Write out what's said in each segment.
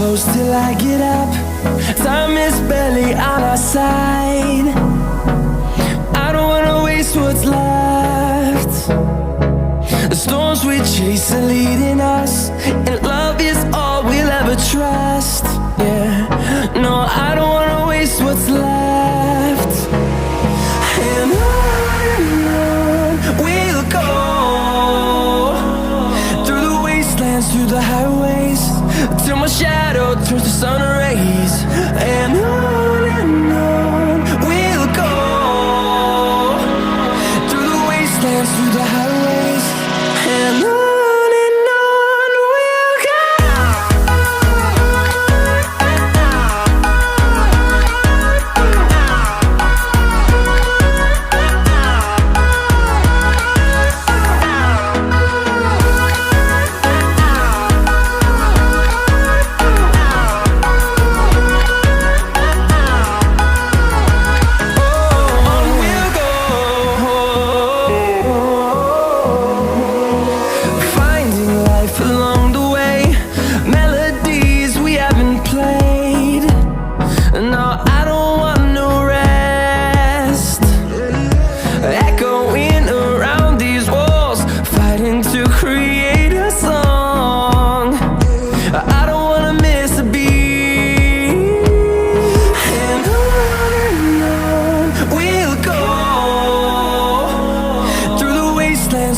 close till I get up. Time is barely on our side. I don't wanna waste what's left. The storms we chase are leading us, and love is all we'll ever trust. Yeah, no, I don't wanna waste what's left. And on we'll go, through the wastelands, through the highways, till my shadow turns to sun rays. And on we'll go, through the wastelands, through the highways, and on we'll go.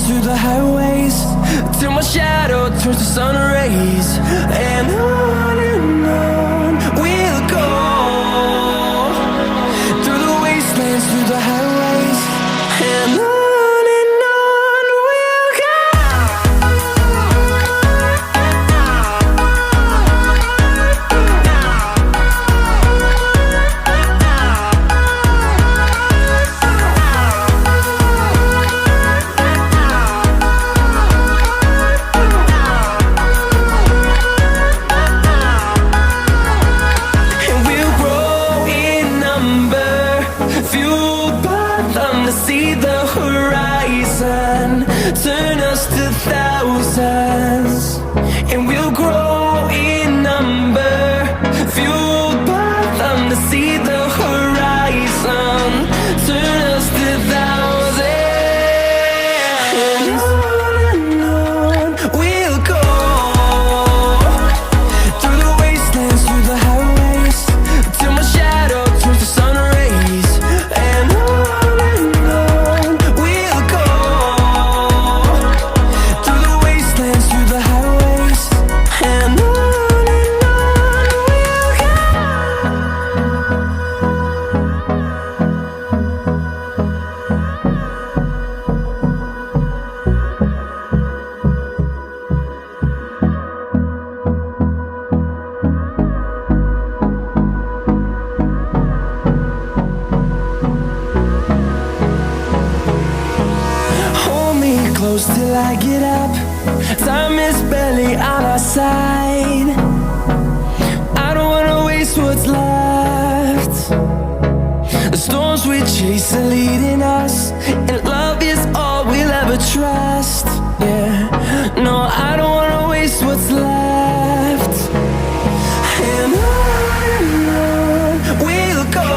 Through the highways, till my shadow turns to sun rays. And on we'll go, through the wastelands, through the highways, and on we'll go. See the horizon turn us to thousands, and we'll grow in number, fueled by them. To see the horizon turn us to thousands, and on we'll go, through the wastelands, through the highways, till my shadow turns to sun rays. And close till I get up. Time is barely on our side. I don't wanna waste what's left. The storms we chase are leading us, and love is all we'll ever trust. Yeah, no, I don't wanna waste what's left. And on we'll go,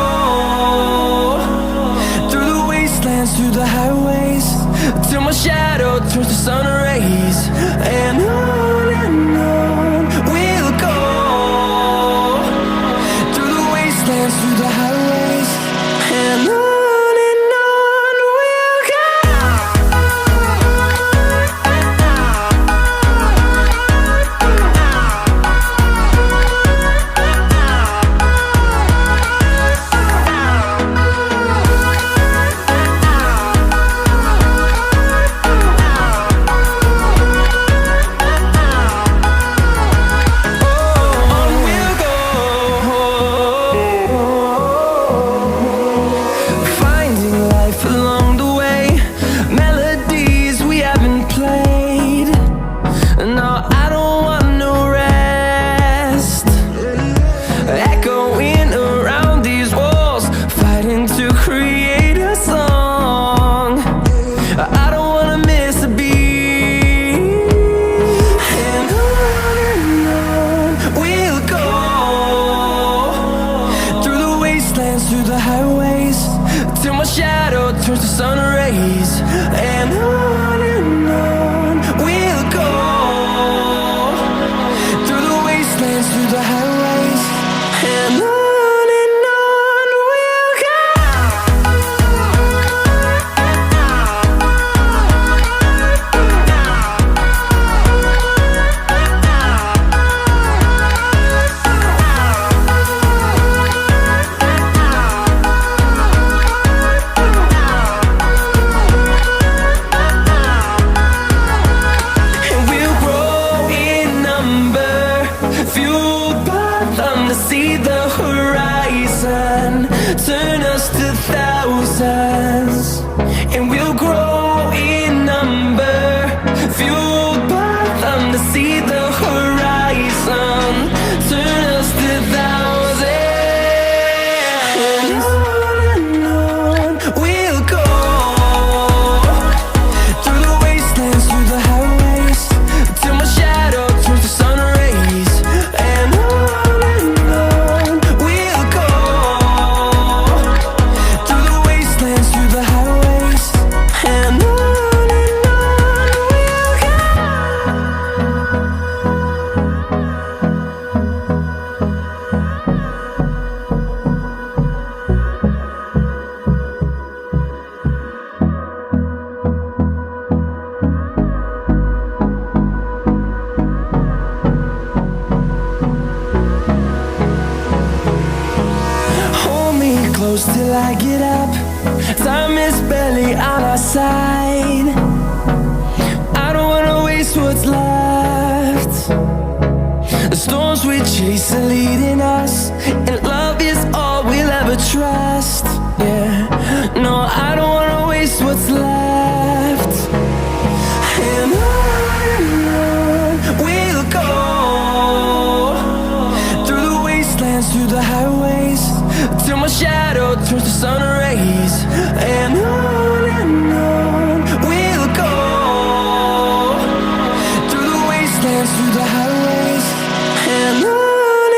through the wastelands, through the highways, till my shadow turns to sun rays. And on we'll go, through the wastelands, through the highways, and on turns to sun rays, and on we'll go, through the wastelands, through the highways, and on we'll go. And we'll grow in number, fueled by them to see the horizon, turn us to thousands. And we'll grow in number, fueled by them to see the horizon, turn us to thousands. And on we'll go, through the wastelands, through the highways, till my shadow turns to sun rays, and on we'll go, through the wastelands, through the highways, and on we'll go. Hold me close till I get up. Time is barely on our side. I don't wanna waste what's left. The storms we chase are leading us, and love is all we'll ever trust. Yeah, no, I don't wanna waste what's left. And on we'll go, through the wastelands, through the highways, till my shadow turns to sun rays, and on we'll go, through the wastelands, through the highways, and on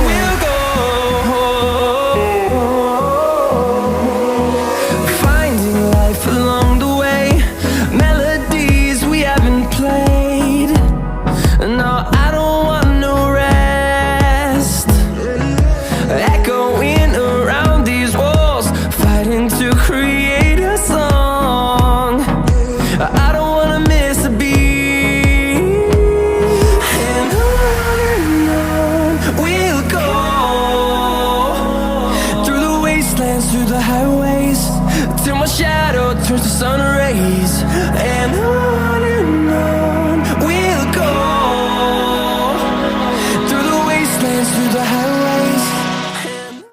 we'll go. Finding life along the way, melodies we haven't played. No, I don't want no rest. Echoing around these walls, fighting to create a song. I don't wanna miss a beat. And on we'll go, through the wastelands, through the highways, till my shadow turns to sun rays, and on